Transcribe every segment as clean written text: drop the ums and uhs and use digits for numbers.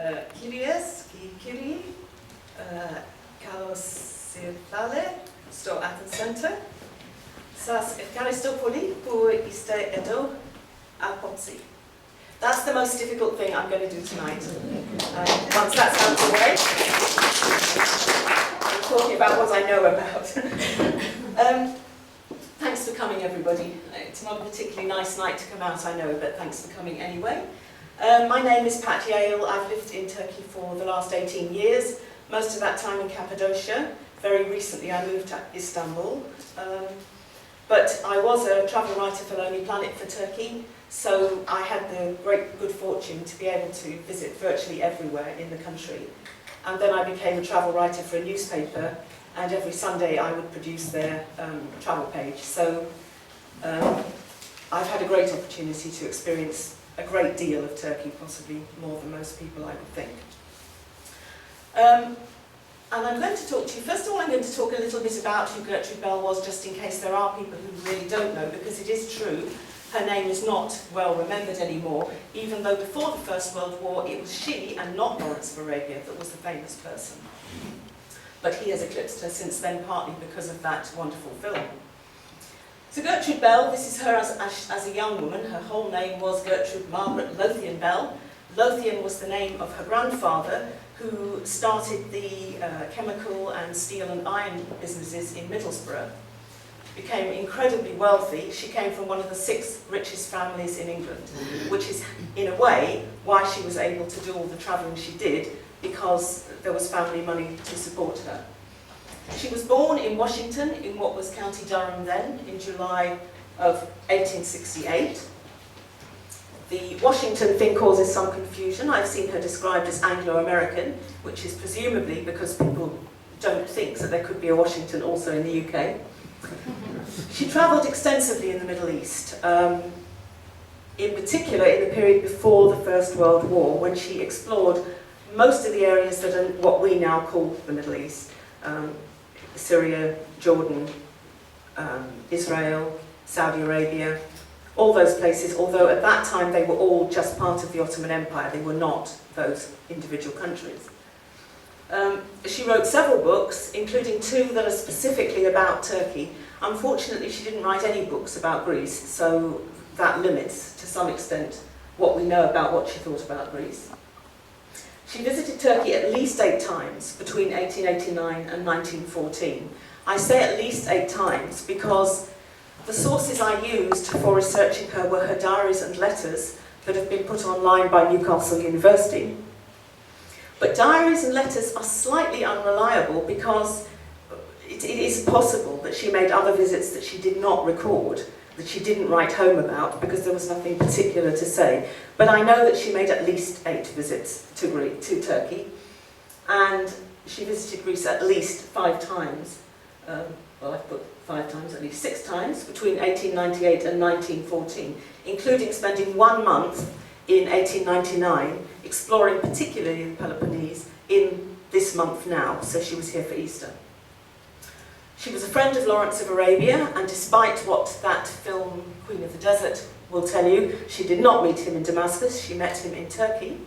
Kyries, Kyrie, Kalosirthale, sto at the center. Sas Efkaristopoli, pu iste edo apotsi. That's the most difficult thing I'm going to do tonight. Once that's out of the way, I'm talking about what I know about. Thanks for coming, everybody. It's not a particularly nice night to come out, I know, but thanks for coming anyway. My name is Pat Yale. I've lived in Turkey for the last 18 years, most of that time in Cappadocia. Very recently I moved to Istanbul. But I was a travel writer for Lonely Planet for Turkey, so I had the great good fortune to be able to visit virtually everywhere in the country. And then I became a travel writer for a newspaper, and every Sunday I would produce their travel page. So I've had a great opportunity to experience a great deal of Turkey, possibly more than most people, I would think. And I'm going to talk to you, first of all I'm going to talk a little bit about who Gertrude Bell was, just in case there are people who really don't know, because it is true, her name is not well remembered anymore, even though before the First World War it was she and not Lawrence of Arabia that was the famous person. But he has eclipsed her since then, partly because of that wonderful film. So Gertrude Bell, this is her as a young woman. Her whole name was Gertrude Margaret Lothian Bell. Lothian was the name of her grandfather, who started the chemical and steel and iron businesses in Middlesbrough. Became incredibly wealthy. She came from one of the 6 richest families in England, which is, in a way, why she was able to do all the travelling she did, because there was family money to support her. She was born in Washington, in what was County Durham then, in July of 1868. The Washington thing causes some confusion. I've seen her described as Anglo-American, which is presumably because people don't think that there could be a Washington also in the UK. She travelled extensively in the Middle East, in particular in the period before the First World War, when she explored most of the areas that are what we now call the Middle East. Syria, Jordan, Israel, Saudi Arabia, all those places, although at that time they were all just part of the Ottoman Empire, they were not those individual countries. She wrote several books, including 2 that are specifically about Turkey. Unfortunately, she didn't write any books about Greece, so that limits, to some extent, what we know about what she thought about Greece. She visited Turkey at least 8 times between 1889 and 1914. I say at least 8 times because the sources I used for researching her were her diaries and letters that have been put online by Newcastle University. But diaries and letters are slightly unreliable because it is possible that she made other visits that she did not record, that she didn't write home about because there was nothing particular to say. But I know that she made at least 8 visits to Turkey, and she visited Greece at least 5 times. Well, I've put 5 times, at least 6 times, between 1898 and 1914, including spending 1 month in 1899 exploring particularly the Peloponnese in this month now, so she was here for Easter. She was a friend of Lawrence of Arabia, and despite what that film, Queen of the Desert, will tell you, she did not meet him in Damascus, she met him in Turkey.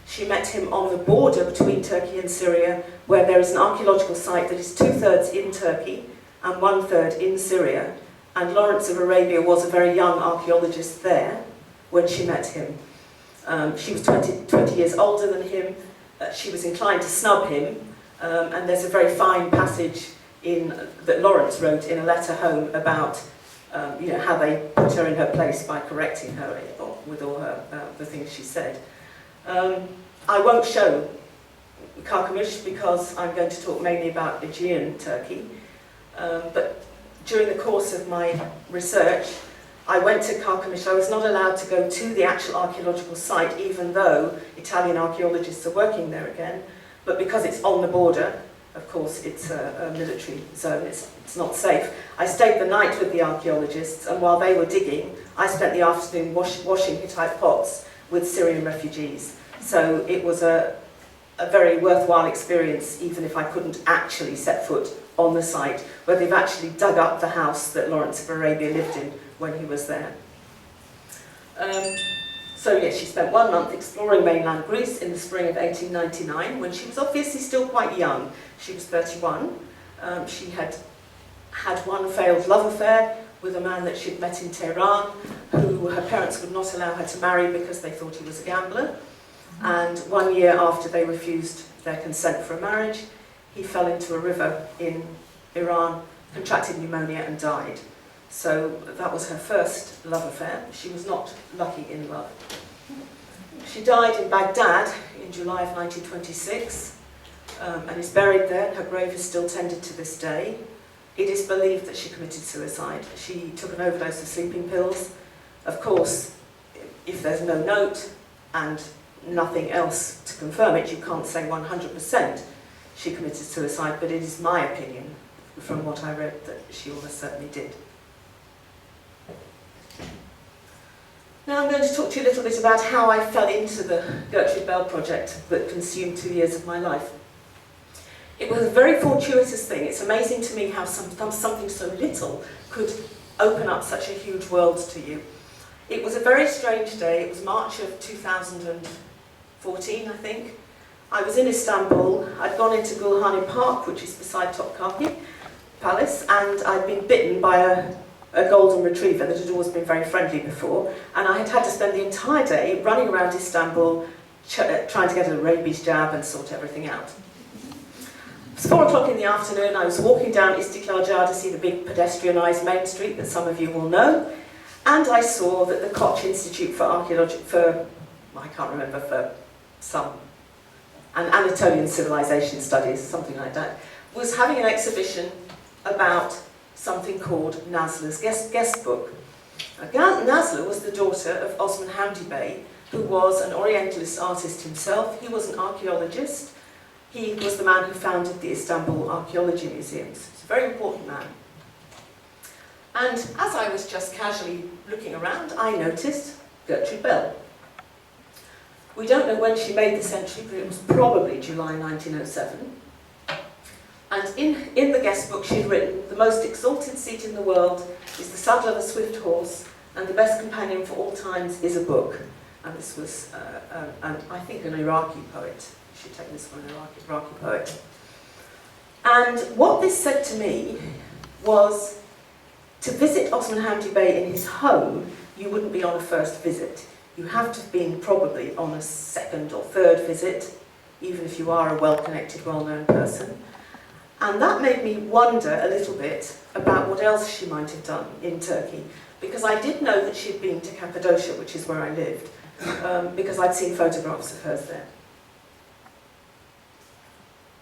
She met him on the border between Turkey and Syria, where there is an archaeological site that is 2/3 in Turkey and 1/3 in Syria. And Lawrence of Arabia was a very young archaeologist there when she met him. She was 20 years older than him. She was inclined to snub him, and there's a very fine passage that Lawrence wrote in a letter home about how they put her in her place by correcting her with all the things she said. I won't show Karkamış because I'm going to talk mainly about Aegean Turkey. But during the course of my research, I went to Karkamış. I was not allowed to go to the actual archaeological site, even though Italian archaeologists are working there again. But because it's on the border, of course, it's a military zone, it's not safe. I stayed the night with the archaeologists, and while they were digging, I spent the afternoon washing Hittite pots with Syrian refugees. So it was a very worthwhile experience, even if I couldn't actually set foot on the site, where they've actually dug up the house that Lawrence of Arabia lived in when he was there. So yes, she spent 1 month exploring mainland Greece in the spring of 1899, when she was obviously still quite young. She was 31. She had had one failed love affair with a man that she'd met in Tehran, who her parents would not allow her to marry because they thought he was a gambler. And 1 year after they refused their consent for a marriage, he fell into a river in Iran, contracted pneumonia and died. So that was her first love affair. She was not lucky in love. She died in Baghdad in July of 1926 and is buried there. Her grave is still tended to this day. It is believed that she committed suicide. She took an overdose of sleeping pills. Of course, if there's no note and nothing else to confirm it, you can't say 100% she committed suicide, but it is my opinion, from what I read, that she almost certainly did. Now I'm going to talk to you a little bit about how I fell into the Gertrude Bell project that consumed 2 years of my life. It was a very fortuitous thing. It's amazing to me how something so little could open up such a huge world to you. It was a very strange day. It was March of 2014, I think. I was in Istanbul. I'd gone into Gulhane Park, which is beside Topkapi Palace, and I'd been bitten by a golden retriever that had always been very friendly before, and I had had to spend the entire day running around Istanbul trying to get a rabies jab and sort everything out. It was 4 o'clock in the afternoon. I was walking down Istiklal Caddesi, the big pedestrianised main street that some of you will know, and I saw that the Koç Institute for Anatolian Civilization Studies, something like that, was having an exhibition about something called Nazlı's guest book. Nazlı was the daughter of Osman Hamdi Bey, who was an Orientalist artist himself. He was an archaeologist. He was the man who founded the Istanbul Archaeology Museums. He's a very important man. And as I was just casually looking around, I noticed Gertrude Bell. We don't know when she made this entry, but it was probably July 1907. And in the guest book she'd written, "The most exalted seat in the world is the saddle of a swift horse, and the best companion for all times is a book." And this was, I think, an Iraqi poet. You should take this from an Iraqi poet. And what this said to me was, to visit Osman Hamdi Bey in his home, you wouldn't be on a first visit. You have to have been probably on a second or third visit, even if you are a well-connected, well-known person. And that made me wonder a little bit about what else she might have done in Turkey, because I did know that she'd been to Cappadocia, which is where I lived, because I'd seen photographs of hers there.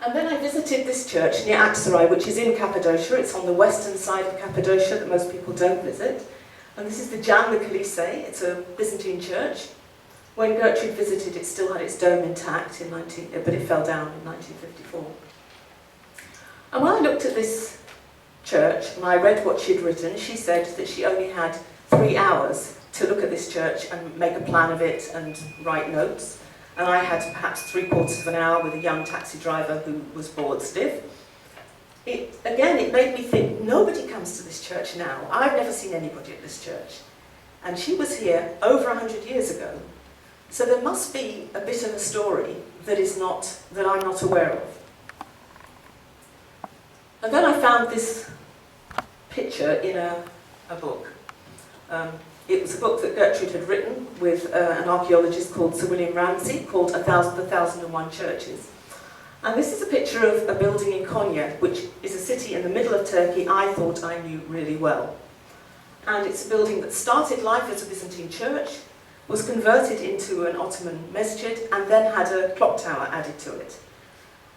And then I visited this church near Aksaray, which is in Cappadocia. It's on the western side of Cappadocia that most people don't visit. And this is the Camlı Kilise. It's a Byzantine church. When Gertrude visited, it still had its dome intact, but it fell down in 1954. And when I looked at this church and I read what she'd written, she said that she only had 3 hours to look at this church and make a plan of it and write notes. And I had perhaps 3/4 of an hour with a young taxi driver who was bored stiff. It made me think, nobody comes to this church now. I've never seen anybody at this church. And she was here over 100 years ago. So there must be a bit of a story that I'm not aware of. And then I found this picture in a book. It was a book that Gertrude had written with an archaeologist called Sir William Ramsay, called The 1001 Churches. And this is a picture of a building in Konya, which is a city in the middle of Turkey I thought I knew really well. And it's a building that started life as a Byzantine church, was converted into an Ottoman masjid, and then had a clock tower added to it.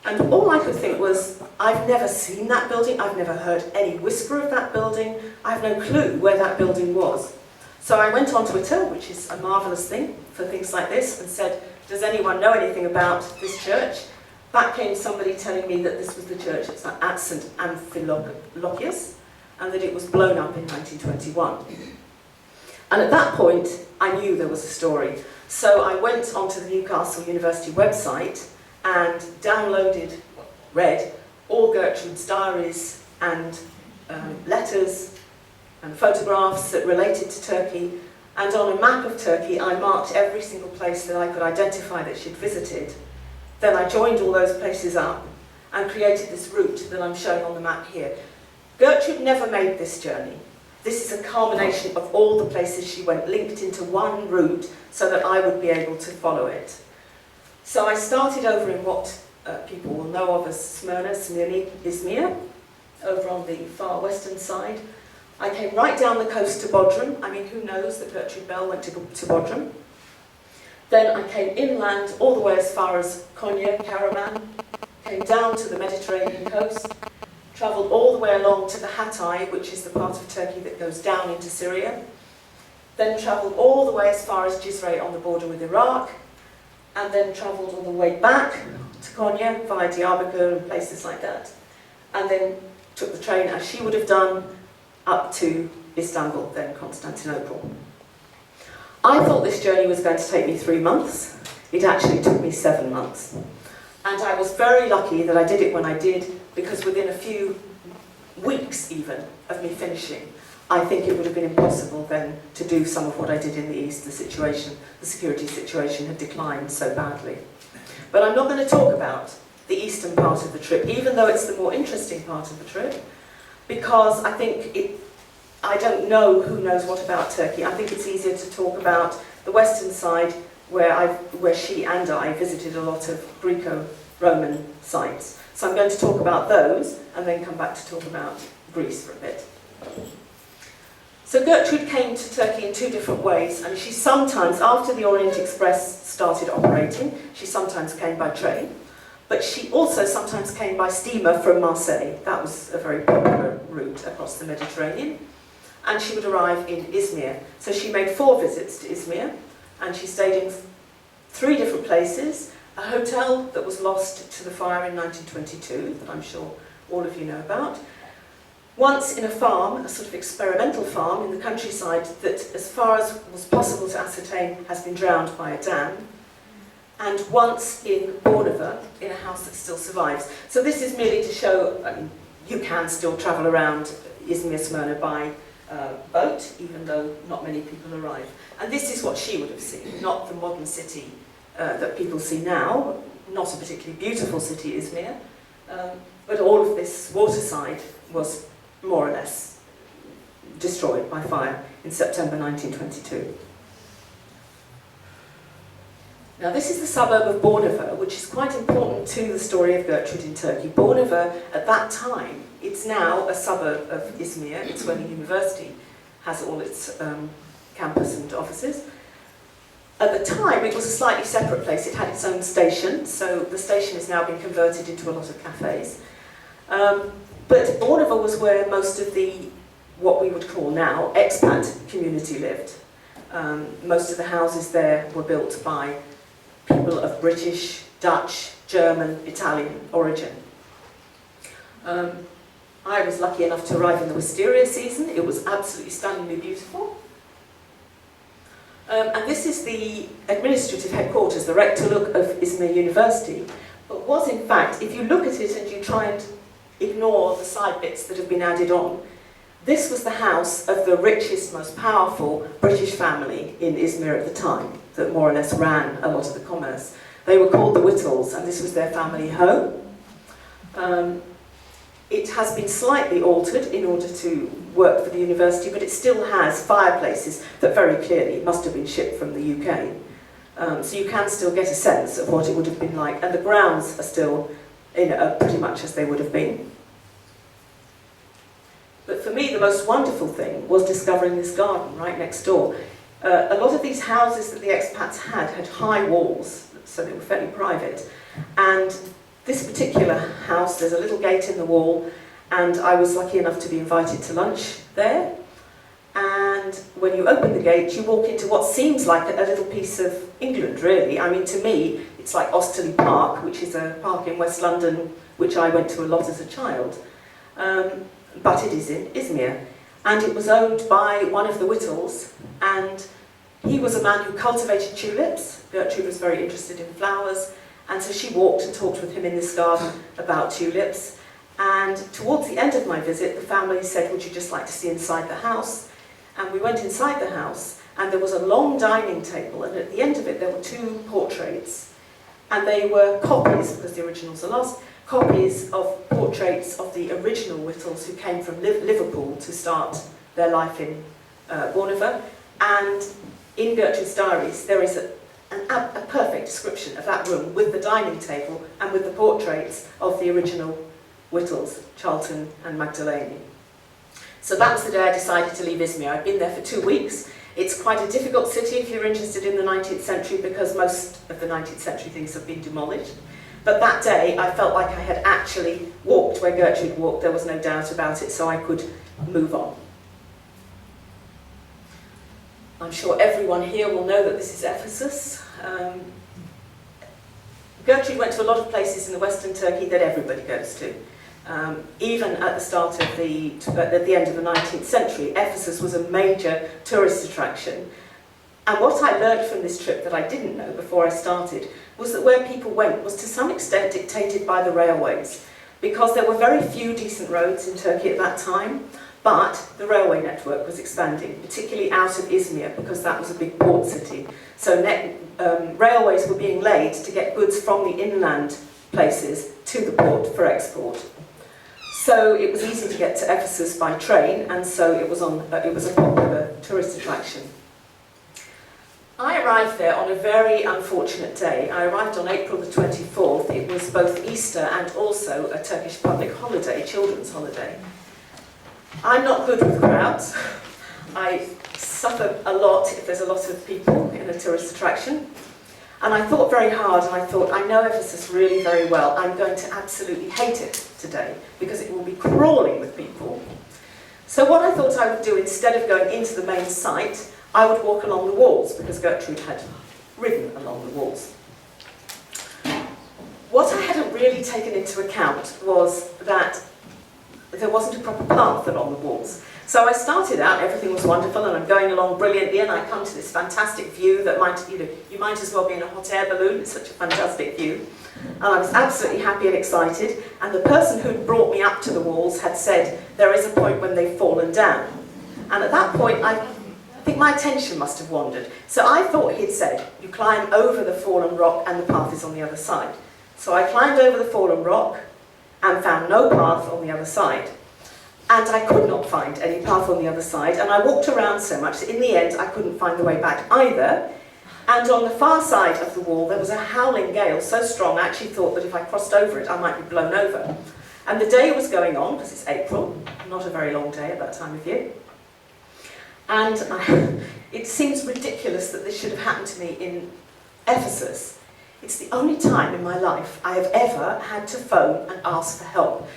And all I could think was, I've never seen that building, I've never heard any whisper of that building, I have no clue where that building was. So I went on Twitter, which is a marvellous thing for things like this, and said, does anyone know anything about this church? Back came somebody telling me that this was the church at St. Amphilochius, and that it was blown up in 1921. And at that point, I knew there was a story. So I went onto the Newcastle University website and read all Gertrude's diaries and letters and photographs that related to Turkey, And on a map of Turkey, I marked every single place that I could identify that she'd visited. Then I joined all those places up and created this route that I'm showing on the map here. Gertrude never made this journey. This is a culmination of all the places she went, linked into one route so that I would be able to follow it. So I started over in what people will know of as Smyrna, Smyrni, Izmir, over on the far western side. I came right down the coast to Bodrum. I mean, who knows that Gertrude Bell went to Bodrum? Then I came inland all the way as far as Konya, Karaman, came down to the Mediterranean coast, travelled all the way along to the Hatay, which is the part of Turkey that goes down into Syria, then travelled all the way as far as Cizre on the border with Iraq, and then travelled all the way back to Konya via Diyarbakir and places like that, and then took the train, as she would have done, up to Istanbul, then Constantinople. I thought this journey was going to take me 3 months. It actually took me 7 months. And I was very lucky that I did it when I did, because within a few weeks even of me finishing, I think it would have been impossible then to do some of what I did in the East. The security situation had declined so badly. But I'm not going to talk about the eastern part of the trip, even though it's the more interesting part of the trip, because I think I don't know who knows what about Turkey. I think it's easier to talk about the western side, where she and I visited a lot of Greco-Roman sites. So I'm going to talk about those, and then come back to talk about Greece for a bit. So Gertrude came to Turkey in 2 different ways, and she sometimes, after the Orient Express started operating, she sometimes came by train, but she also sometimes came by steamer from Marseille. That was a very popular route across the Mediterranean. And she would arrive in Izmir. So she made 4 visits to Izmir, and she stayed in 3 different places. A hotel that was lost to the fire in 1922, that I'm sure all of you know about. Once in a farm, a sort of experimental farm in the countryside that, as far as was possible to ascertain, has been drowned by a dam. And once in Bornova, in a house that still survives. So this is merely to show, I mean, you can still travel around Izmir, Smyrna by boat, even though not many people arrive. And this is what she would have seen, not the modern city that people see now, not a particularly beautiful city, Izmir, but all of this waterside was more or less destroyed by fire in September 1922. Now this is the suburb of Bornova, which is quite important to the story of Gertrude in Turkey. Bornova, at that time, it's now a suburb of Izmir. It's where the university has all its campus and offices. At the time, it was a slightly separate place. It had its own station, so the station has now been converted into a lot of cafes. But Bornova was where most of the, what we would call now, expat community lived. Most of the houses there were built by people of British, Dutch, German, Italian origin. I was lucky enough to arrive in the wisteria season. It was absolutely stunningly beautiful. And this is the administrative headquarters, the rectorate of Izmir University, but was in fact, if you look at it and you try and ignore the side bits that have been added on, this was the house of the richest, most powerful British family in Izmir at the time, that more or less ran a lot of the commerce. They were called the Whittles, and this was their family home. It has been slightly altered in order to work for the university, but it still has fireplaces that very clearly must have been shipped from the UK. So you can still get a sense of what it would have been like, and the grounds are still pretty much as they would have been. But for me, the most wonderful thing was discovering this garden right next door. A lot of these houses that the expats had high walls, so they were fairly private. And this particular house, there's a little gate in the wall, and I was lucky enough to be invited to lunch there. And when you open the gate, you walk into what seems like a little piece of England, really. I mean, to me, it's like Osterley Park, which is a park in West London, which I went to a lot as a child. But it is in Izmir. And it was owned by one of the Whittles, and he was a man who cultivated tulips. Gertrude was very interested in flowers, and so she walked and talked with him in this garden about tulips. And towards the end of my visit, the family said, would you just like to see inside the house? And we went inside the house, and there was a long dining table, and at the end of it there were two portraits, and they were copies, because the originals are lost, copies of portraits of the original Whittles who came from Liverpool to start their life in Bornova. And in Gertrude's diaries there is a perfect description of that room with the dining table and with the portraits of the original Whittles, Charlton and Magdalene. So that was the day I decided to leave Izmir. I'd been there for 2 weeks. It's quite a difficult city if you're interested in the 19th century, because most of the 19th century things have been demolished. But that day I felt like I had actually walked where Gertrude walked. There was no doubt about it, so I could move on. I'm sure everyone here will know that this is Ephesus. Gertrude went to a lot of places in the Western Turkey that everybody goes to. Even at the start of at the end of the 19th century, Ephesus was a major tourist attraction. And what I learned from this trip that I didn't know before I started was that where people went was to some extent dictated by the railways, because there were very few decent roads in Turkey at that time, but the railway network was expanding, particularly out of Izmir, because that was a big port city. So railways were being laid to get goods from the inland places to the port for export. So it was easy to get to Ephesus by train, and so it was a popular tourist attraction. I arrived there on a very unfortunate day. I arrived on April the 24th. It was both Easter and also a Turkish public holiday, children's holiday. I'm not good with crowds. I suffer a lot if there's a lot of people in a tourist attraction. And I thought very hard, and I thought, I know Ephesus really very well. I'm going to absolutely hate it today, because it will be crawling with people. So what I thought I would do, instead of going into the main site, I would walk along the walls, because Gertrude had ridden along the walls. What I hadn't really taken into account was that there wasn't a proper path along the walls. So I started out, everything was wonderful, and I'm going along brilliantly, and I come to this fantastic view that you might as well be in a hot air balloon. It's such a fantastic view. And I was absolutely happy and excited, and the person who'd brought me up to the walls had said, there is a point when they've fallen down. And at that point, I think my attention must have wandered. So I thought he'd said, you climb over the fallen rock and the path is on the other side. So I climbed over the fallen rock and found no path on the other side. And I could not find any path on the other side, and I walked around so much that in the end I couldn't find the way back either. And on the far side of the wall there was a howling gale so strong I actually thought that if I crossed over it I might be blown over. And the day was going on, because it's April, not a very long day at that time of year. And it seems ridiculous that this should have happened to me in Ephesus. It's the only time in my life I have ever had to phone and ask for help.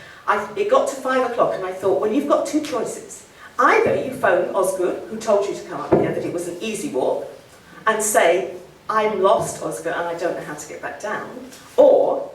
It got to 5 o'clock and I thought, well, you've got two choices. Either you phone Osgur, who told you to come up here, that it was an easy walk, and say, I'm lost, Osgur, and I don't know how to get back down, or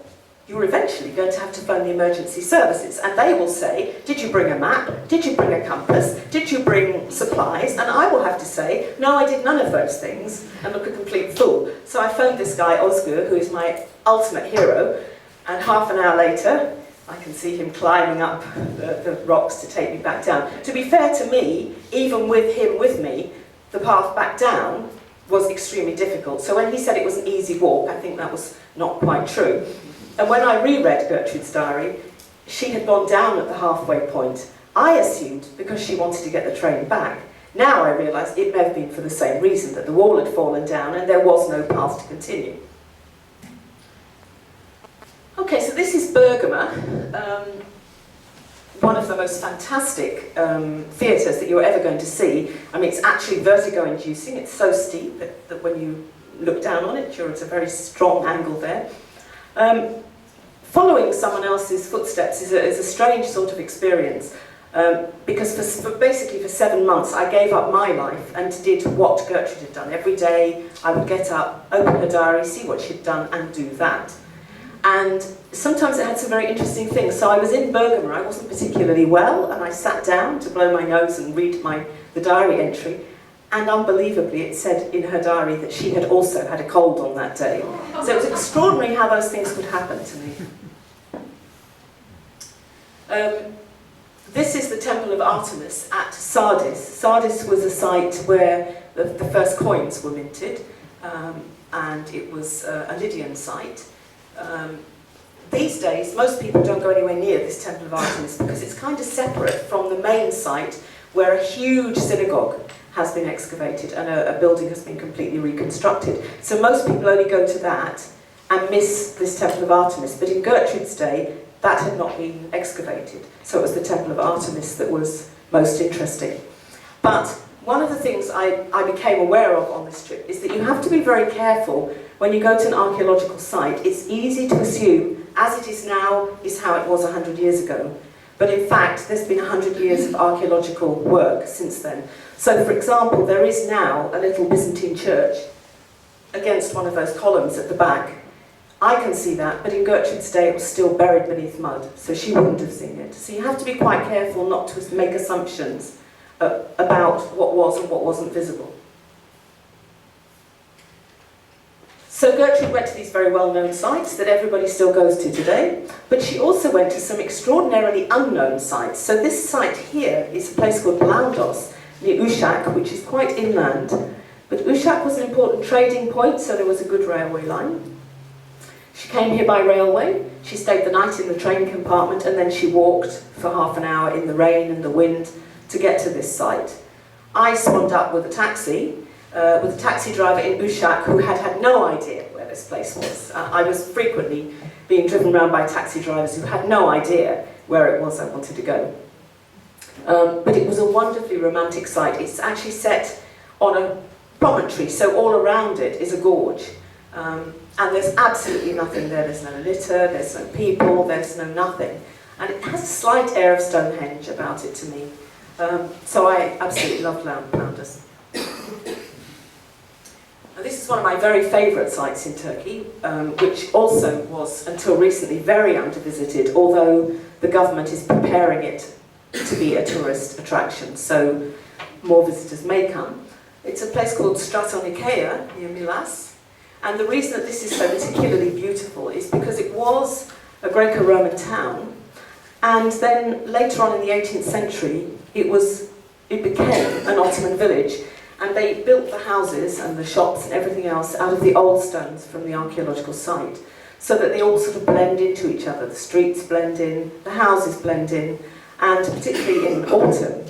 you're eventually going to have to phone the emergency services, and they will say, did you bring a map? Did you bring a compass? Did you bring supplies? And I will have to say, no, I did none of those things, and look a complete fool. So I phoned this guy, Osgur, who is my ultimate hero, and half an hour later, I can see him climbing up the rocks to take me back down. To be fair to me, even with him with me, the path back down was extremely difficult. So when he said it was an easy walk, I think that was not quite true. And when I reread Gertrude's diary, she had gone down at the halfway point. I assumed because she wanted to get the train back. Now I realise it may have been for the same reason, that the wall had fallen down and there was no path to continue. Okay, so this is Bergamo, one of the most fantastic theatres that you're ever going to see. I mean, it's actually vertigo-inducing. It's so steep that when you look down on it, you're at a very strong angle there. Following someone else's footsteps is a strange sort of experience, because basically for 7 months I gave up my life and did what Gertrude had done. Every day I would get up, open her diary, see what she'd done, and do that. And sometimes it had some very interesting things. So I was in Bergamo, I wasn't particularly well, and I sat down to blow my nose and read the diary entry, and unbelievably it said in her diary that she had also had a cold on that day. So it was extraordinary how those things could happen to me. This is the temple of Artemis at Sardis. Sardis was a site where the first coins were minted, and it was a Lydian site. These days, most people don't go anywhere near this Temple of Artemis because it's kind of separate from the main site where a huge synagogue has been excavated and a building has been completely reconstructed. So most people only go to that and miss this Temple of Artemis. But in Gertrude's day, that had not been excavated. So it was the Temple of Artemis that was most interesting. But one of the things I became aware of on this trip is that you have to be very careful when you go to an archaeological site. It's easy to assume, as it is now, is how it was 100 years ago. But in fact, there's been 100 years of archaeological work since then. So, for example, there is now a little Byzantine church against one of those columns at the back. I can see that, but in Gertrude's day it was still buried beneath mud, so she wouldn't have seen it. So you have to be quite careful not to make assumptions about what was and what wasn't visible. So Gertrude went to these very well-known sites that everybody still goes to today, but she also went to some extraordinarily unknown sites. So this site here is a place called Blandos, near Ushak, which is quite inland. But Ushak was an important trading point, so there was a good railway line. She came here by railway, she stayed the night in the train compartment, and then she walked for half an hour in the rain and the wind to get to this site. I swanned up with a taxi driver in Ushak who had no idea where this place was. I was frequently being driven around by taxi drivers who had no idea where it was I wanted to go. But it was a wonderfully romantic site. It's actually set on a promontory, so all around it is a gorge. And there's absolutely nothing there. There's no litter, there's no people, there's no nothing. And it has a slight air of Stonehenge about it to me. So I absolutely love Blandos. Now, this is one of my very favourite sites in Turkey, which also was, until recently, very under-visited, although the government is preparing it to be a tourist attraction, so more visitors may come. It's a place called Stratonikea, near Milas, and the reason that this is so particularly beautiful is because it was a Greco-Roman town, and then later on in the 18th century, it became an Ottoman village, and they built the houses and the shops and everything else out of the old stones from the archaeological site, so that they all sort of blend into each other. The streets blend in, the houses blend in, and particularly in autumn,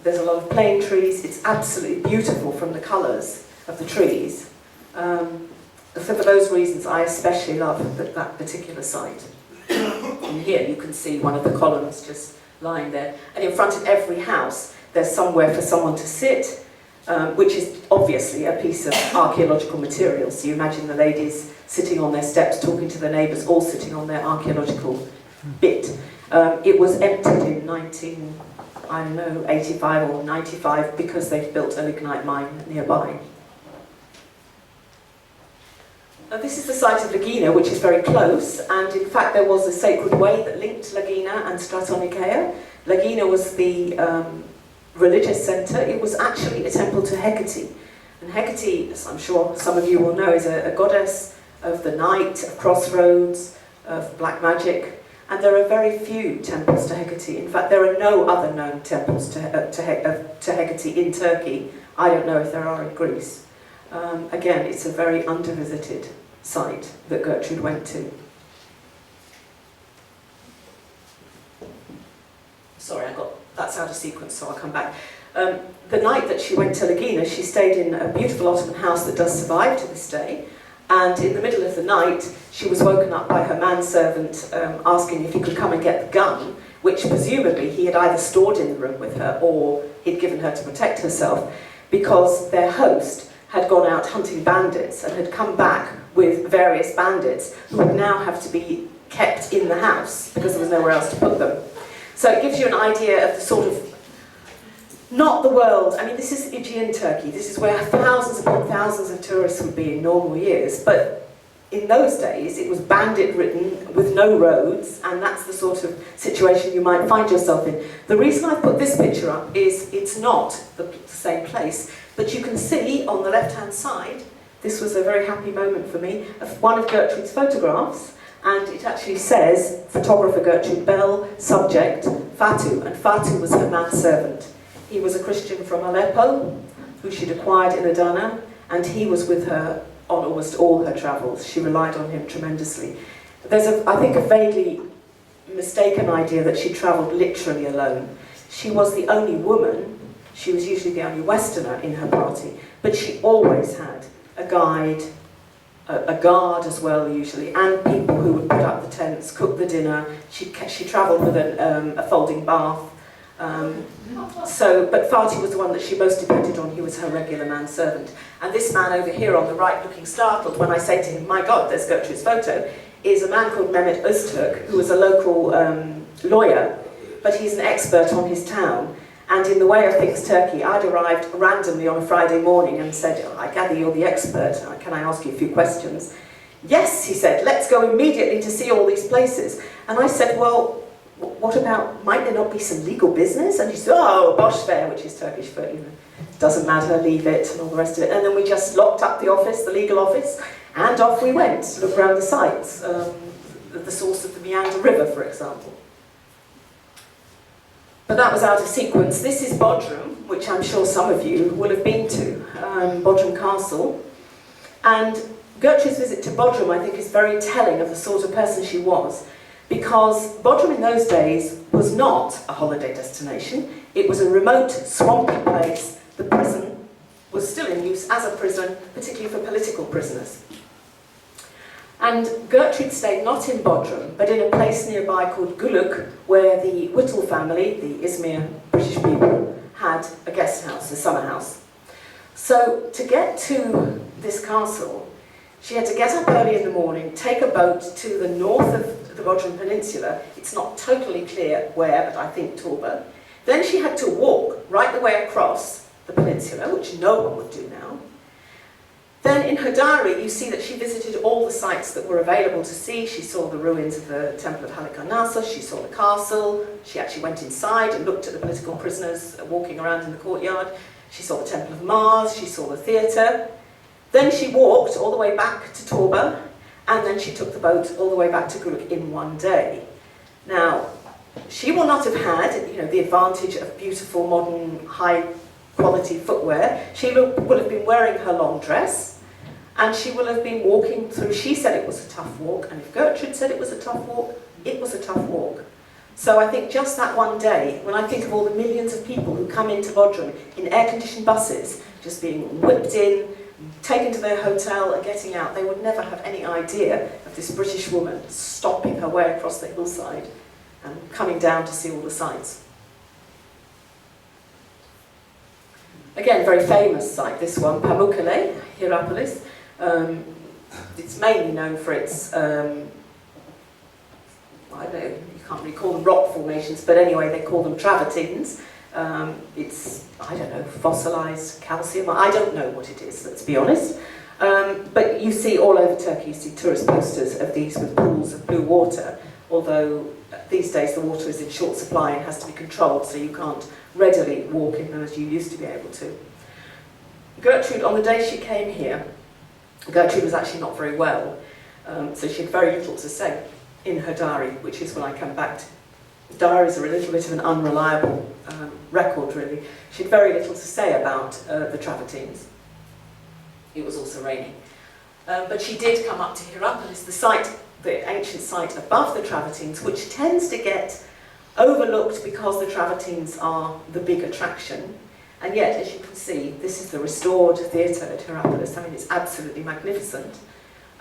there's a lot of plane trees. It's absolutely beautiful from the colours of the trees. So for those reasons, I especially love that particular site. And here you can see one of the columns just lying there. And in front of every house, there's somewhere for someone to sit, which is obviously a piece of archaeological material. So you imagine the ladies sitting on their steps, talking to their neighbours, all sitting on their archaeological bit. It was emptied in 85 or 95 because they've built a lignite mine nearby. Now, this is the site of Lagina, which is very close, and in fact there was a sacred way that linked Lagina and Stratonikea. Lagina was the religious centre. It was actually a temple to Hecate. And Hecate, as I'm sure some of you will know, is a goddess of the night, of crossroads, of black magic. And there are very few temples to Hecate. In fact, there are no other known temples to Hecate in Turkey. I don't know if there are in Greece. Again, it's a very under-visited site that Gertrude went to. Sorry, that's out of sequence, so I'll come back. The night that she went to Lagina, she stayed in a beautiful Ottoman house that does survive to this day. And in the middle of the night, she was woken up by her manservant asking if he could come and get the gun, which presumably he had either stored in the room with her or he'd given her to protect herself, because their host had gone out hunting bandits and had come back with various bandits who would now have to be kept in the house because there was nowhere else to put them. So it gives you an idea of the sort of, not the world, I mean this is Aegean Turkey, this is where thousands upon thousands of tourists would be in normal years, but in those days it was bandit-ridden with no roads, and that's the sort of situation you might find yourself in. The reason I put this picture up is it's not the same place, but you can see on the left-hand side, this was a very happy moment for me, of one of Gertrude's photographs, and it actually says, photographer Gertrude Bell, subject, Fatu, and Fatu was her manservant. He was a Christian from Aleppo, who she'd acquired in Adana, and he was with her on almost all her travels. She relied on him tremendously. There's, I think, a vaguely mistaken idea that she travelled literally alone. She was the only woman, she was usually the only Westerner in her party, but she always had a guide, a guard as well usually, and people who would put up the tents, cook the dinner. She travelled with a folding bath. But Fealty was the one that she most depended on. He was her regular manservant. And this man over here on the right, looking startled when I say to him, "My God, there's Gertrude's photo," is a man called Mehmet Öztürk, who was a local lawyer, but he's an expert on his town. And in the way of things Turkey, I'd arrived randomly on a Friday morning and said, "I gather you're the expert, can I ask you a few questions?" "Yes," he said, "let's go immediately to see all these places." And I said, "Well, what about, might there not be some legal business?" And he said, "Oh, boş ver," which is Turkish for, doesn't matter, leave it, and all the rest of it. And then we just locked up the office, the legal office, and off we went to look around the sites, the source of the Meander River, for example. But that was out of sequence. This is Bodrum, which I'm sure some of you will have been to, Bodrum Castle. And Gertrude's visit to Bodrum, I think, is very telling of the sort of person she was, because Bodrum in those days was not a holiday destination. It was a remote, swampy place. The prison was still in use as a prison, particularly for political prisoners. And Gertrude stayed not in Bodrum, but in a place nearby called Gülük, where the Whittle family, the Izmir British people, had a guest house, a summer house. So to get to this castle, she had to get up early in the morning, take a boat to the north of the Bodrum Peninsula. It's not totally clear where, but I think Torba. Then she had to walk right the way across the peninsula, which no one would do now. Then in her diary, you see that she visited all the sites that were available to see. She saw the ruins of the Temple of Halikarnassos, she saw the castle, she actually went inside and looked at the political prisoners walking around in the courtyard. She saw the Temple of Mars, she saw the theatre. Then she walked all the way back to Torba, and then she took the boat all the way back to Gülük in one day. Now, she will not have had, the advantage of beautiful, modern, high-quality footwear. She will have been wearing her long dress, and she will have been walking through. She said it was a tough walk, and if Gertrude said it was a tough walk, it was a tough walk. So I think just that one day, when I think of all the millions of people who come into Bodrum in air-conditioned buses, just being whipped in, taken to their hotel and getting out, they would never have any idea of this British woman stomping her way across the hillside and coming down to see all the sights. Again, very famous site, this one, Pamukkale, Hierapolis. It's mainly known for its, I don't know, you can't really call them rock formations, but anyway, they call them travertines. It's, I don't know, fossilised calcium. I don't know what it is, let's be honest. But you see all over Turkey, you see tourist posters of these with pools of blue water, although these days the water is in short supply and has to be controlled, so you can't readily walk in them as you used to be able to. Gertrude, on the day she came here, Gertrude was actually not very well, so she had very little to say in her diary, which is when I come back to. Diaries are a little bit of an unreliable record, really. She had very little to say about the travertines. It was also raining. But she did come up to Hierapolis, the ancient site above the travertines, which tends to get overlooked because the travertines are the big attraction. And yet, as you can see, this is the restored theatre at Hierapolis. I mean, it's absolutely magnificent.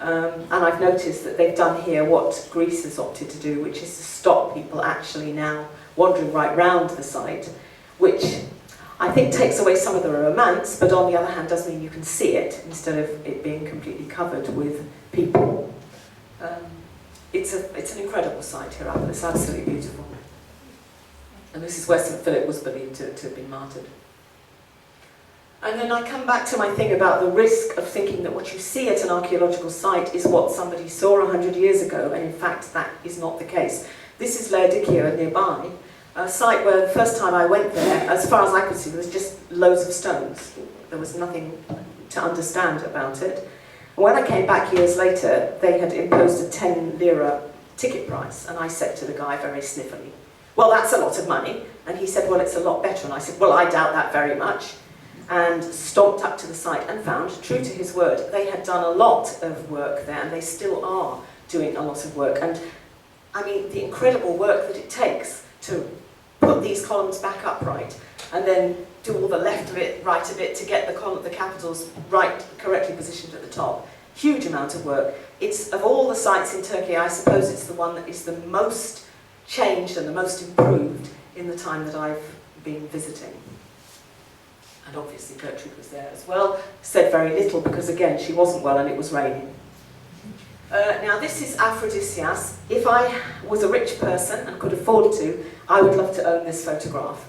And I've noticed that they've done here what Greece has opted to do, which is to stop people actually now wandering right round the site, which I think takes away some of the romance, but on the other hand does mean you can see it instead of it being completely covered with people. It's an incredible site, Hierapolis, absolutely beautiful. And this is where St. Philip was believed to have been martyred. And then I come back to my thing about the risk of thinking that what you see at an archaeological site is what somebody saw 100 years ago, and in fact that is not the case. This is Laodicea nearby, a site where the first time I went there, as far as I could see, there was just loads of stones. There was nothing to understand about it. And when I came back years later, they had imposed a 10 lira ticket price, and I said to the guy very sniffily, "Well, that's a lot of money." And he said, "Well, it's a lot better." And I said, "Well, I doubt that very much." and stomped up to the site and found, true to his word, they had done a lot of work there, and they still are doing a lot of work. And I mean, the incredible work that it takes to put these columns back upright, and then do all the left of it, right of it, to get the capitals right, correctly positioned at the top. Huge amount of work. It's, of all the sites in Turkey, I suppose it's the one that is the most changed and the most improved in the time that I've been visiting. And obviously Gertrude was there as well. Said very little because, again, she wasn't well and it was raining. Now this is Aphrodisias. If I was a rich person and could afford to, I would love to own this photograph.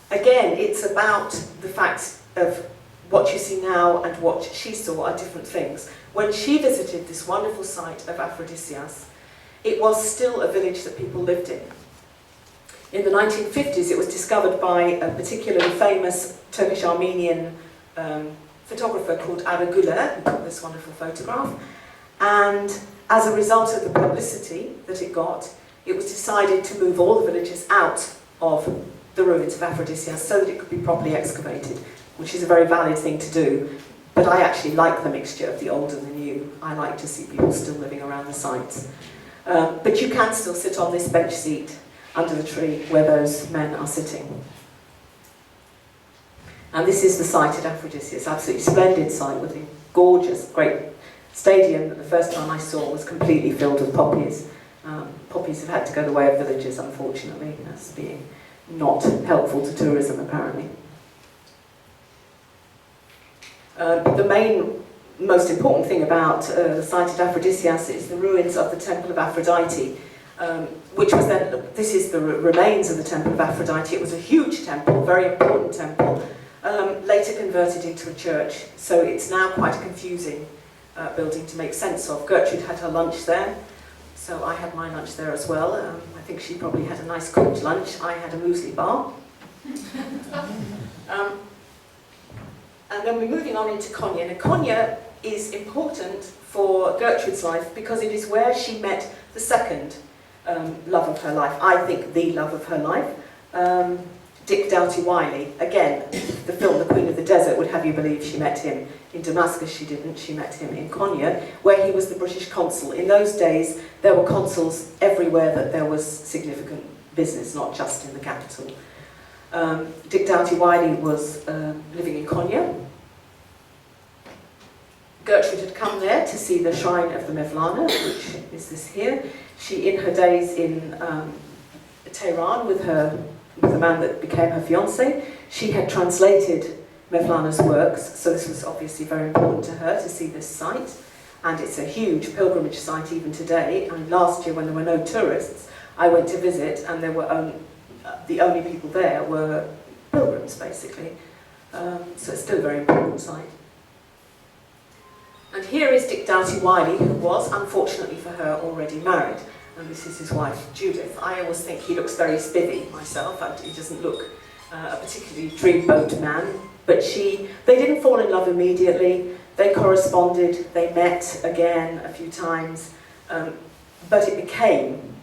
Again, it's about the fact of what you see now and what she saw are different things. When she visited this wonderful site of Aphrodisias, it was still a village that people lived in. In the 1950s, it was discovered by a particularly famous Turkish-Armenian photographer called Aragula, who took this wonderful photograph. And as a result of the publicity that it got, it was decided to move all the villages out of the ruins of Aphrodisias so that it could be properly excavated, which is a very valid thing to do. But I actually like the mixture of the old and the new. I like to see people still living around the sites. But you can still sit on this bench seat under the tree where those men are sitting. And this is the site at Aphrodisias, absolutely splendid site with a gorgeous, great stadium that the first time I saw was completely filled with poppies. Poppies have had to go the way of villagers, unfortunately, as being not helpful to tourism, apparently. The most important thing about the site at Aphrodisias is the ruins of the Temple of Aphrodite, which was then, this is the remains of the Temple of Aphrodite. It was a huge temple, very important temple, later converted into a church, so it's now quite a confusing building to make sense of. Gertrude had her lunch there, so I had my lunch there as well. I think she probably had a nice cooked lunch. I had a muesli bar. And then we're moving on into Konya. Now, Konya is important for Gertrude's life because it is where she met the second love of her life. I think the love of her life. Dick Doughty Wiley. Again, the film The Queen of the Desert would have you believe she met him in Damascus. She didn't. She met him in Konya, where he was the British consul. In those days, there were consuls everywhere that there was significant business, not just in the capital. Dick Doughty Wiley was living in Konya. Gertrude had come there to see the shrine of the Mevlana, which is this here. She, in her days in Tehran with the man that became her fiancé, she had translated Mevlana's works, so this was obviously very important to her to see this site. And it's a huge pilgrimage site even today. And last year, when there were no tourists, I went to visit, and there were the only people there were pilgrims, basically. So it's still a very important site. And here is Dick Doughty Wiley, who was, unfortunately for her, already married. And this is his wife, Judith. I always think he looks very spivvy myself, and he doesn't look a particularly dreamboat man. But they didn't fall in love immediately. They corresponded, they met again a few times, but it became,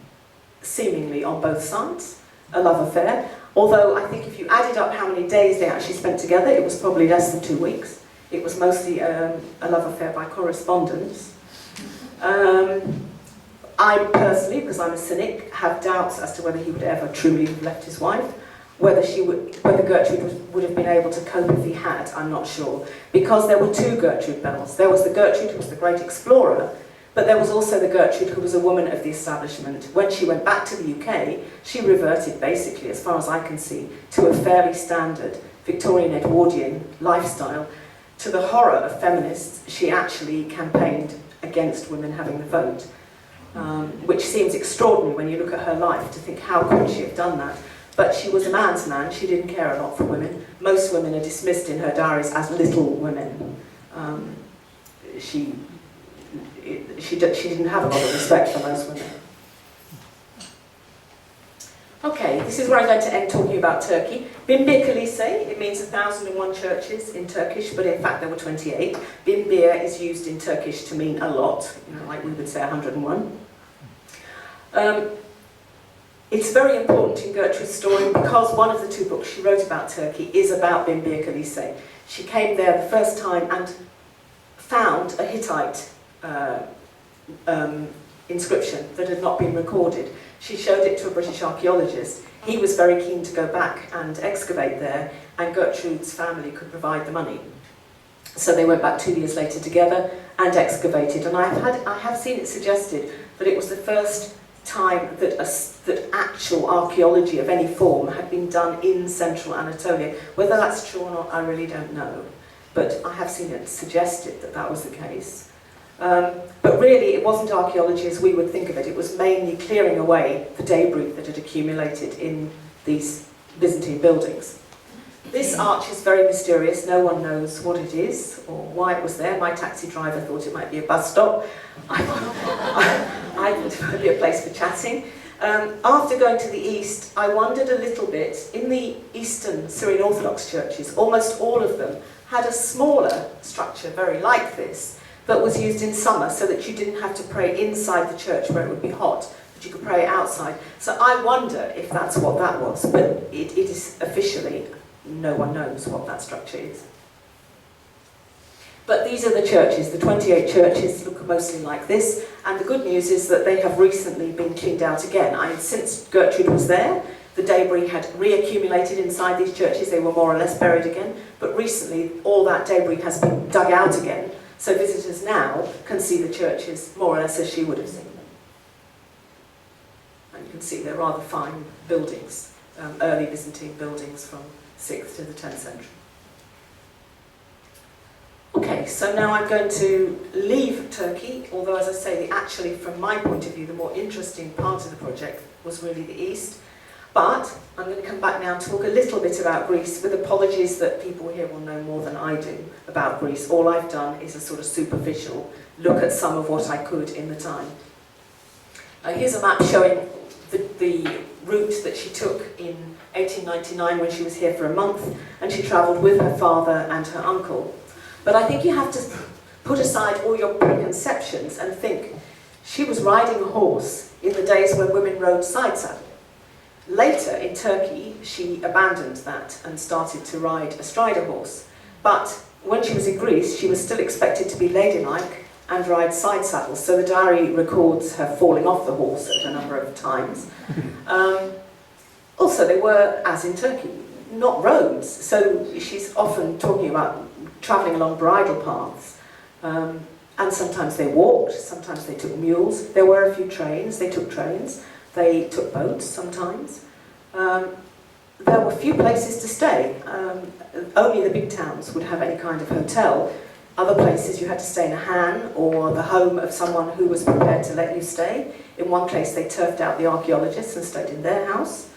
seemingly on both sides, a love affair. Although I think if you added up how many days they actually spent together, it was probably less than 2 weeks. It was mostly a love affair by correspondence. I personally, because I'm a cynic, have doubts as to whether he would ever truly have left his wife. Whether Gertrude would have been able to cope if he had, I'm not sure. Because there were two Gertrude Bells. There was the Gertrude who was the great explorer, but there was also the Gertrude who was a woman of the establishment. When she went back to the UK, she reverted basically, as far as I can see, to a fairly standard Victorian Edwardian lifestyle. To the horror of feminists, she actually campaigned against women having the vote, which seems extraordinary when you look at her life, to think how could she have done that. But she was a man's man, she didn't care a lot for women. Most women are dismissed in her diaries as little women. She didn't have a lot of respect for most women. Okay, this is where I'm going to end talking about Turkey. Binbir Kilise, it means 1,001 churches in Turkish, but in fact there were 28. Binbir is used in Turkish to mean a lot, like we would say 101. It's very important in Gertrude's story because one of the two books she wrote about Turkey is about Bimbia Kalise. She came there the first time and found a Hittite inscription that had not been recorded. She showed it to a British archaeologist. He was very keen to go back and excavate there, and Gertrude's family could provide the money. So they went back 2 years later together and excavated. And I have seen it suggested that it was the first time that actual archaeology of any form had been done in central Anatolia. Whether that's true or not, I really don't know. But I have seen it suggested that that was the case. But really, it wasn't archaeology as we would think of it. It was mainly clearing away the debris that had accumulated in these Byzantine buildings. This arch is very mysterious. No one knows what it is or why it was there. My taxi driver thought it might be a bus stop. I thought it might be a place for chatting. After going to the east, I wondered a little bit. In the Eastern Syrian Orthodox churches, almost all of them had a smaller structure, very like this, that was used in summer so that you didn't have to pray inside the church where it would be hot, but you could pray outside. So I wonder if that's what that was, but it is officially, no one knows what that structure is. But these are the churches. The 28 churches look mostly like this, and the good news is that they have recently been cleaned out again. Since Gertrude was there, the debris had reaccumulated inside these churches. They were more or less buried again, but recently all that debris has been dug out again, so visitors now can see the churches more or less as she would have seen them. And you can see they're rather fine buildings, early Byzantine buildings from 6th to the 10th century. Okay, so now I'm going to leave Turkey, although as I say, actually from my point of view, the more interesting part of the project was really the East. But I'm going to come back now and talk a little bit about Greece, with apologies that people here will know more than I do about Greece. All I've done is a sort of superficial look at some of what I could in the time. Here's a map showing the route that she took in 1899 when she was here for a month, and she travelled with her father and her uncle. But I think you have to put aside all your preconceptions and think she was riding a horse in the days when women rode side saddle. Later in Turkey, she abandoned that and started to ride astride a horse. But when she was in Greece, she was still expected to be ladylike and ride side saddle. So the diary records her falling off the horse at a number of times. Also, they were, as in Turkey, not roads. So she's often talking about travelling along bridle paths. And sometimes they walked, sometimes they took mules. There were a few trains, they took trains. They took boats sometimes. There were few places to stay. Only the big towns would have any kind of hotel. Other places you had to stay in a han or the home of someone who was prepared to let you stay. In one place they turfed out the archaeologists and stayed in their house.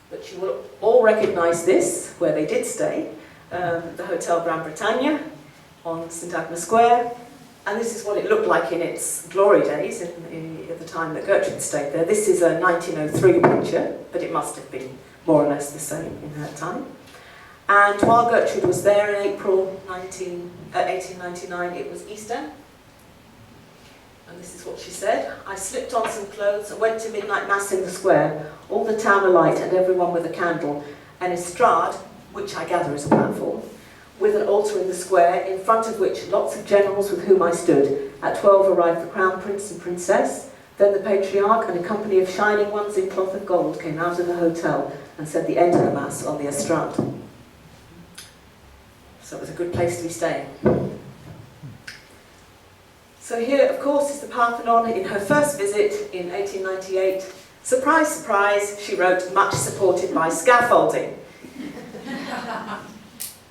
But you will all recognise this, where they did stay, the Hotel Grand Britannia on St Agnes Square. And this is what it looked like in its glory days, at the time that Gertrude stayed there. This is a 1903 picture, but it must have been more or less the same in her time. And while Gertrude was there in April 1899, it was Easter. And this is what she said: "I slipped on some clothes and went to midnight mass in the square, all the town alight and everyone with a candle, an estrade, which I gather is a platform, with an altar in the square, in front of which lots of generals with whom I stood. At 12 arrived the crown prince and princess. Then the patriarch and a company of shining ones in cloth of gold came out of the hotel and said the end of the mass on the estrade." So it was a good place to be staying. So here, of course, is the Parthenon in her first visit in 1898. "Surprise, surprise," she wrote, "much supported by scaffolding."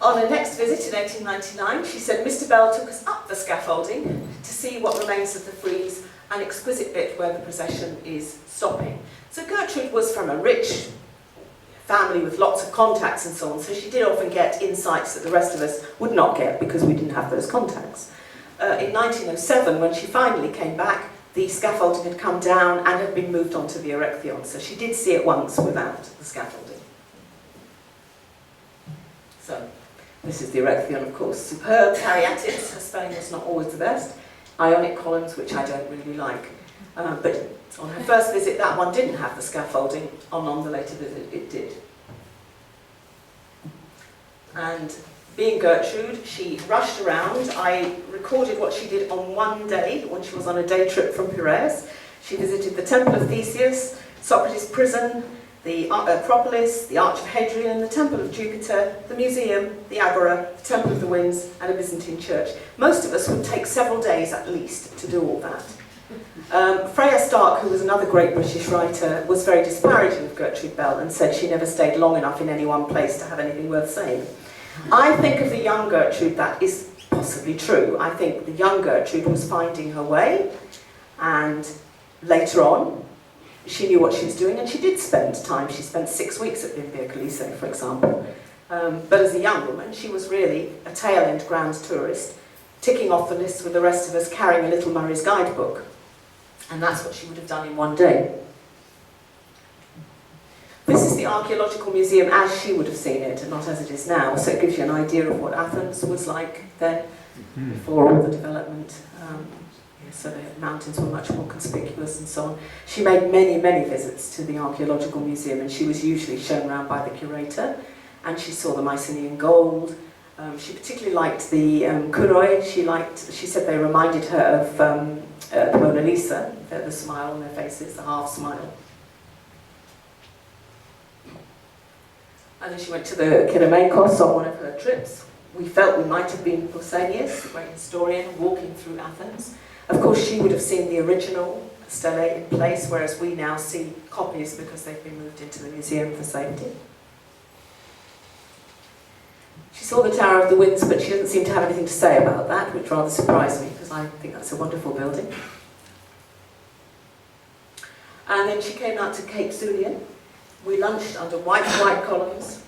On her next visit in 1899, she said, "Mr. Bell took us up the scaffolding to see what remains of the frieze, an exquisite bit where the procession is stopping." So Gertrude was from a rich family with lots of contacts and so on, so she did often get insights that the rest of us would not get because we didn't have those contacts. In 1907, when she finally came back, the scaffolding had come down and had been moved onto the Erechtheion, so she did see it once without the scaffolding. So this is the Erechtheion, of course. Superb caryatids, her spelling was not always the best. Ionic columns, which I don't really like. But on her first visit, that one didn't have the scaffolding. On the later visit, it did. And being Gertrude, she rushed around. I recorded what she did on one day when she was on a day trip from Piraeus. She visited the Temple of Theseus, Socrates' prison, the Acropolis, the Arch of Hadrian, the Temple of Jupiter, the museum, the Agora, the Temple of the Winds, and a Byzantine church. Most of us would take several days at least to do all that. Freya Stark, who was another great British writer, was very disparaging of Gertrude Bell and said she never stayed long enough in any one place to have anything worth saying. I think of the young Gertrude, that is possibly true. I think the young Gertrude was finding her way, and later on, she knew what she was doing, and she did spend time. She spent 6 weeks at Olympia Coliseo, for example. But as a young woman, she was really a tail-end grand tourist, ticking off the list with the rest of us, carrying a little Murray's guidebook. And that's what she would have done in one day. This is the Archaeological Museum as she would have seen it, and not as it is now, so it gives you an idea of what Athens was like then, before all the development. So the mountains were much more conspicuous and so on. She made many, many visits to the Archaeological Museum, and she was usually shown around by the curator, and she saw the Mycenaean gold. She particularly liked the kuroi. She said they reminded her of the Mona Lisa, the smile on their faces, the half smile. And then she went to the Kerameikos on one of her trips. We felt we might have been Pausanias, the great historian, walking through Athens. Of course, she would have seen the original stelae in place, whereas we now see copies because they've been moved into the museum for safety. She saw the Tower of the Winds, but she doesn't seem to have anything to say about that, which rather surprised me, because I think that's a wonderful building. And then she came out to Cape Sulian. We lunched under white columns,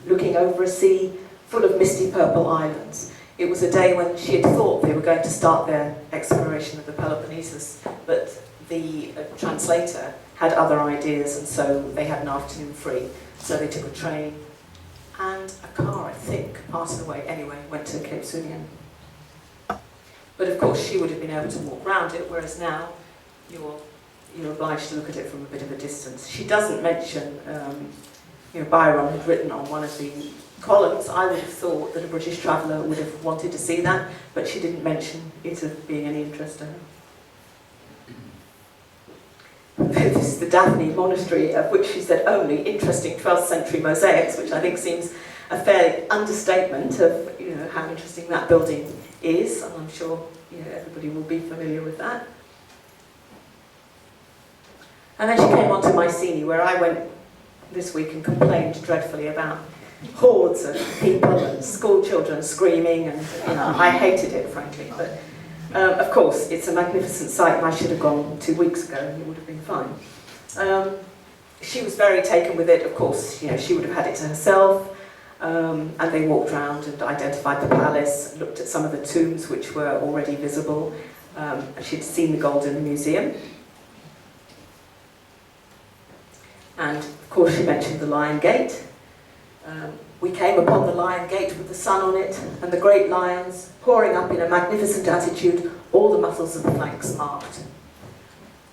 looking over a sea full of misty purple islands. It was a day when she had thought they were going to start their exploration of the Peloponnese, but the translator had other ideas, and so they had an afternoon free. So they took a train and a car, I think, part of the way. Anyway, went to Cape Sulian. But of course, she would have been able to walk around it, whereas now you're obliged to look at it from a bit of a distance. She doesn't mention, Byron had written on one of the columns. I would have thought that a British traveller would have wanted to see that, but she didn't mention it as being any interest to her. This is the Dundee Monastery, of which she said only interesting 12th century mosaics, which I think seems a fair understatement of how interesting that building is, and I'm sure everybody will be familiar with that. And then she came on to Mycenae, where I went this week and complained dreadfully about hordes of people and school children screaming, and I hated it, frankly. But of course, it's a magnificent site, and I should have gone 2 weeks ago, and it would have been fine. She was very taken with it. Of course, she would have had it to herself, and they walked around and identified the palace, looked at some of the tombs which were already visible. She'd seen the gold in the museum. And of course she mentioned the Lion Gate. We came upon the Lion Gate with the sun on it, and the great lions pouring up in a magnificent attitude, all the muscles of the flanks marked.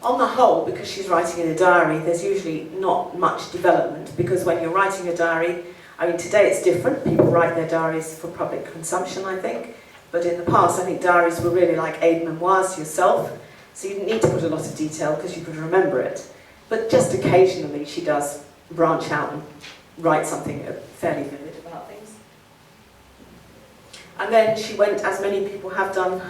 On the whole, because she's writing in a diary, there's usually not much development, because when you're writing a diary, today it's different. People write their diaries for public consumption, I think. But in the past, I think diaries were really like aid memoirs to yourself, so you didn't need to put a lot of detail because you could remember it. But just occasionally she does branch out and write something fairly vivid about things. And then she went, as many people have done,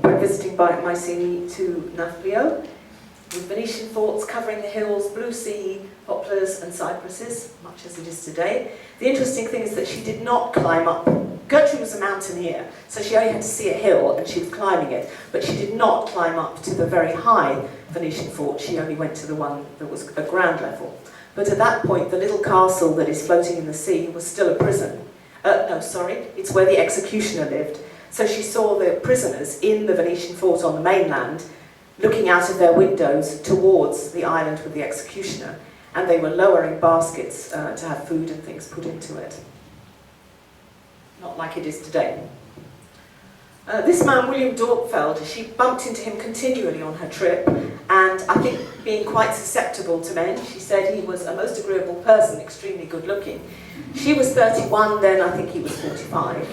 by visiting Mycenae, to Nafplio, with Venetian forts covering the hills, blue sea, poplars and cypresses, much as it is today. The interesting thing is that she did not climb up. Gertrude was a mountaineer, so she only had to see a hill and she was climbing it, but she did not climb up to the very high Venetian fort. She only went to the one that was at ground level. But at that point, the little castle that is floating in the sea was still a prison. It's where the executioner lived. So she saw the prisoners in the Venetian fort on the mainland, looking out of their windows towards the island with the executioner, and they were lowering baskets to have food and things put into it. Not like it is today. This man, William Dorpfeld, she bumped into him continually on her trip, and I think being quite susceptible to men. She said he was a most agreeable person, extremely good looking. She was 31 then, I think he was 45.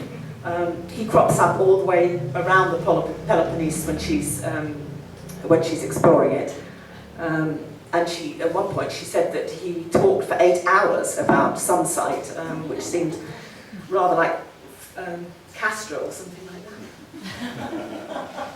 He crops up all the way around the Peloponnese when she's exploring it. And she, at one point, she said that he talked for 8 hours about some site, which seemed rather like Castro or something like that.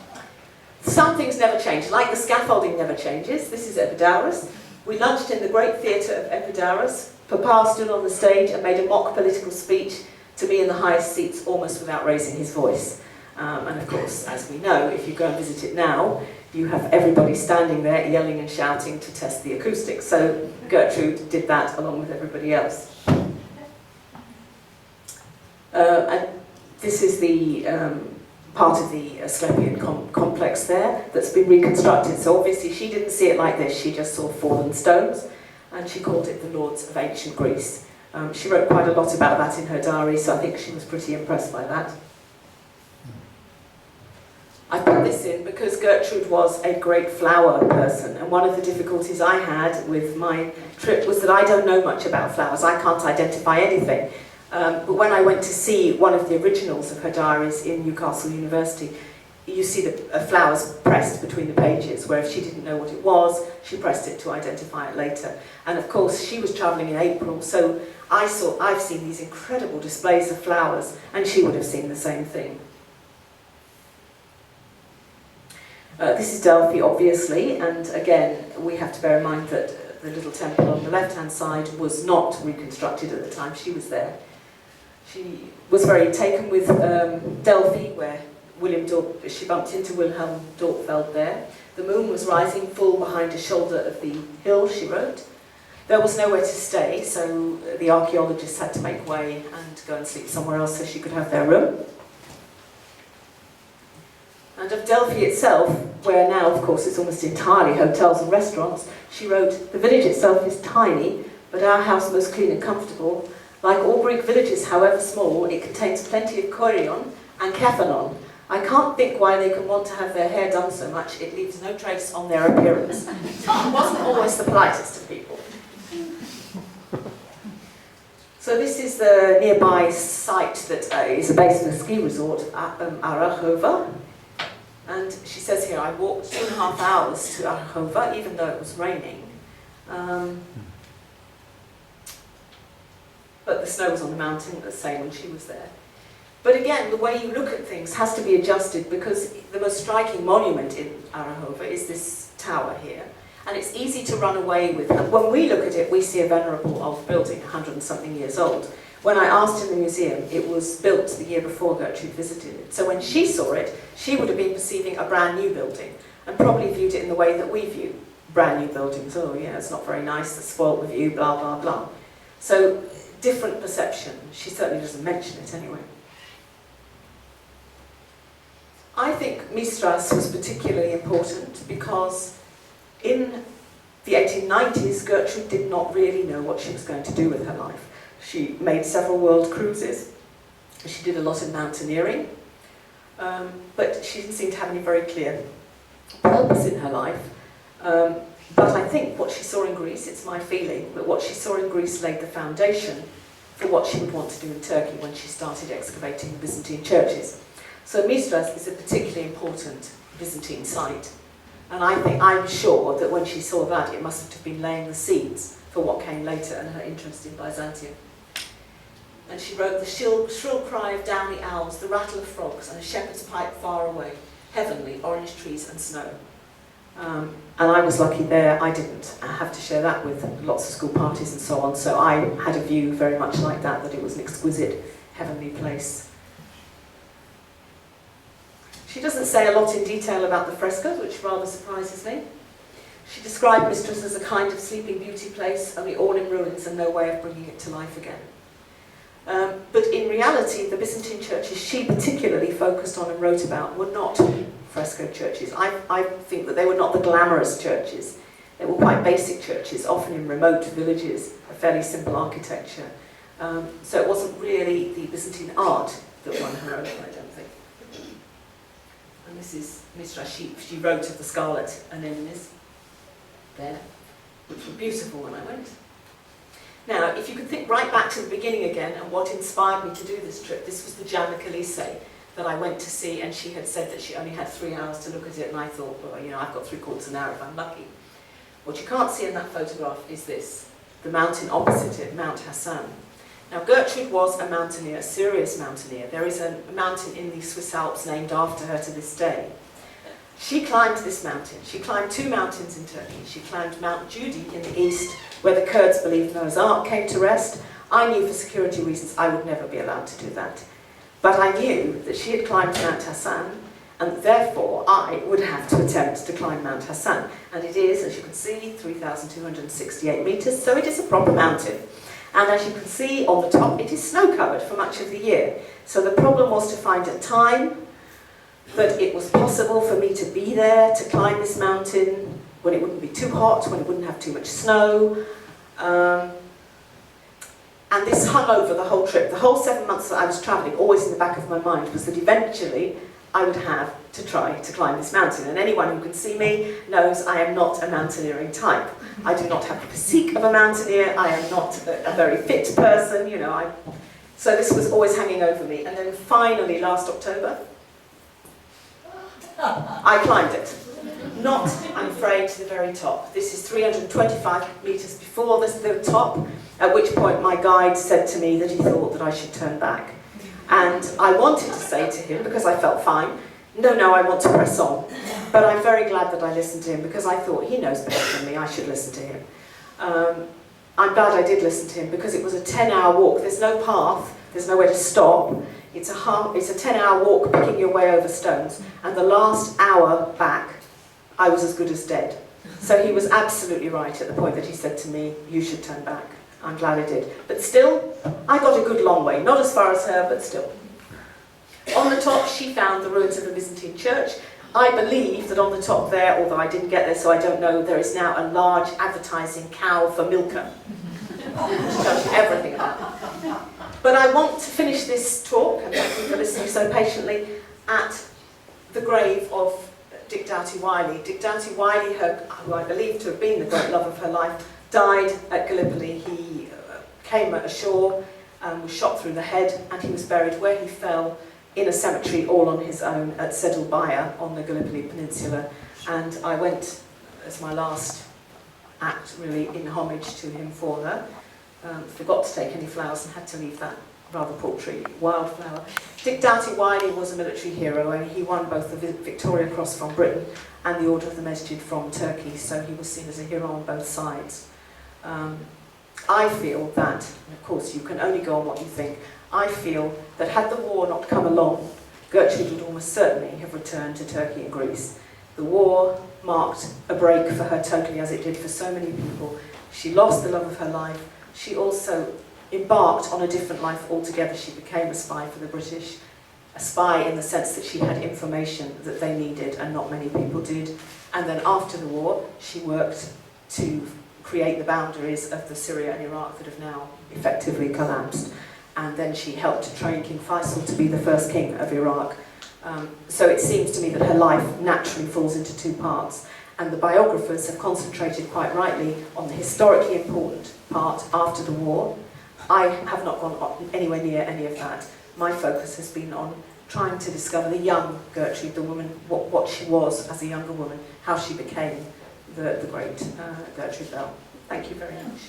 Some things never change, like the scaffolding never changes. This is Epidaurus. We lunched in the great theatre of Epidaurus. Papa stood on the stage and made a mock political speech to me in the highest seats, almost without raising his voice. And of course, as we know, if you go and visit it now, you have everybody standing there yelling and shouting to test the acoustics. So Gertrude did that along with everybody else. And this is the part of the Selective Complex there that's been reconstructed. So obviously she didn't see it like this, she just saw fallen stones, and she called it the Lords of Ancient Greece. She wrote quite a lot about that in her diary, so I think she was pretty impressed by that. I put this in because Gertrude was a great flower person, and one of the difficulties I had with my trip was that I don't know much about flowers. I can't identify anything. But when I went to see one of the originals of her diaries in Newcastle University, you see the flowers pressed between the pages, where if she didn't know what it was, she pressed it to identify it later. And of course, she was travelling in April, so I've seen these incredible displays of flowers, and she would have seen the same thing. This is Delphi, obviously, and again, we have to bear in mind that the little temple on the left-hand side was not reconstructed at the time she was there. She was very taken with Delphi, where she bumped into Wilhelm Dorpfeld there. The moon was rising full behind a shoulder of the hill, she wrote. There was nowhere to stay, so the archaeologists had to make way and go and sleep somewhere else so she could have their room. And of Delphi itself, where now, of course, it's almost entirely hotels and restaurants, she wrote, "The village itself is tiny, but our house most clean and comfortable. Like all Greek villages, however small, it contains plenty of koirion and kaphanon. I can't think why they can want to have their hair done so much. It leaves no trace on their appearance." It wasn't always the politest of people. So this is the nearby site that is a base of a ski resort, Arachova. And she says here, I walked 2.5 hours to Arachova, even though it was raining. But the snow was on the mountain, the same when she was there. But again, the way you look at things has to be adjusted, because the most striking monument in Arachova is this tower here. And it's easy to run away with. And when we look at it, we see a venerable old building, 100 and something years old. When I asked in the museum, it was built the year before Gertrude visited it. So when she saw it, she would have been perceiving a brand new building, and probably viewed it in the way that we view brand new buildings. Oh yeah, it's not very nice, it's spoilt with you, blah, blah, blah. So, different perception. She certainly doesn't mention it anyway. I think Mistras was particularly important because in the 1890s, Gertrude did not really know what she was going to do with her life. She made several world cruises. She did a lot of mountaineering, but she didn't seem to have any very clear purpose in her life. But I think what she saw in Greece, it's my feeling, that what she saw in Greece laid the foundation for what she would want to do in Turkey when she started excavating the Byzantine churches. So Mistras is a particularly important Byzantine site. And I'm sure that when she saw that, it must have been laying the seeds for what came later and her interest in Byzantium. And she wrote, the shrill cry of downy owls, the rattle of frogs, and a shepherd's pipe far away, heavenly, orange trees and snow. And I was lucky there. I didn't have to share that with lots of school parties and so on, so I had a view very much like that it was an exquisite, heavenly place. She doesn't say a lot in detail about the frescoes, which rather surprises me. She described Mistras as a kind of sleeping beauty place, only all in ruins and no way of bringing it to life again. But in reality, the Byzantine churches she particularly focused on and wrote about were not fresco churches. I think that they were not the glamorous churches. They were quite basic churches, often in remote villages, a fairly simple architecture. So it wasn't really the Byzantine art that won her over, I don't think. And this is Mistras. She wrote of the scarlet anemones. there, which were beautiful when I went. Now, if you could think right back to the beginning again and what inspired me to do this trip, this was the Gianna Calise that I went to see, and she had said that she only had 3 hours to look at it, and I thought, well, you know, I've got 3/4 an hour if I'm lucky. What you can't see in that photograph is this, the mountain opposite it, Mount Hassan. Now, Gertrude was a mountaineer, a serious mountaineer. There is a mountain in the Swiss Alps named after her to this day. She climbed this mountain. She climbed 2 mountains in Turkey. She climbed Mount Judi in the east, where the Kurds believed Noah's Ark came to rest. I knew for security reasons I would never be allowed to do that. But I knew that she had climbed Mount Hassan, and therefore I would have to attempt to climb Mount Hassan. And it is, as you can see, 3,268 metres, so it is a proper mountain. And as you can see on the top, it is snow-covered for much of the year. So the problem was to find a time that it was possible for me to be there, to climb this mountain, when it wouldn't be too hot, when it wouldn't have too much snow. And this hung over the whole trip. The whole 7 months that I was travelling, always in the back of my mind, was that eventually I would have to try to climb this mountain. And anyone who can see me knows I am not a mountaineering type. I do not have the physique of a mountaineer. I am not a very fit person, you know. So this was always hanging over me. And then finally, last October, I climbed it. Not, I'm afraid, to the very top. This is 325 metres before the top, at which point my guide said to me that he thought that I should turn back. And I wanted to say to him, because I felt fine, no, I want to press on. But I'm very glad that I listened to him, because I thought he knows better than me, I should listen to him. I'm glad I did listen to him, because it was a 10-hour walk. There's no path, there's nowhere to stop. It's a 10-hour walk picking your way over stones. And the last hour back, I was as good as dead. So he was absolutely right at the point that he said to me, you should turn back. I'm glad I did. But still, I got a good long way. Not as far as her, but still. On the top, she found the ruins of a Byzantine church. I believe that on the top there, although I didn't get there, so I don't know, there is now a large advertising cow for milker. Which tells you everything about it. But I want to finish this talk, and thank you for listening so patiently, at the grave of Dick Doughty Wiley. Dick Doughty Wiley, who I believe to have been the great love of her life, died at Gallipoli. He came ashore, was shot through the head, and he was buried where he fell in a cemetery all on his own at Sedlbaya on the Gallipoli Peninsula. And I went as my last act, really, in homage to him for her. Forgot to take any flowers and had to leave that rather paltry wildflower. Dick Doughty Wiley was a military hero, and he won both the Victoria Cross from Britain and the Order of the Mesjid from Turkey, so he was seen as a hero on both sides. I feel that, and of course you can only go on what you think, I feel that had the war not come along, Gertrude would almost certainly have returned to Turkey and Greece. The war marked a break for her totally, as it did for so many people. She lost the love of her life. She also embarked on a different life altogether. She became a spy for the British, a spy in the sense that she had information that they needed and not many people did. And then after the war, she worked to create the boundaries of the Syria and Iraq that have now effectively collapsed. And then she helped to train King Faisal to be the first king of Iraq. So it seems to me that her life naturally falls into 2 parts. And the biographers have concentrated quite rightly on the historically important part after the war. I have not gone anywhere near any of that. My focus has been on trying to discover the young Gertrude, the woman, what she was as a younger woman, how she became the great Gertrude Bell. Thank you very much.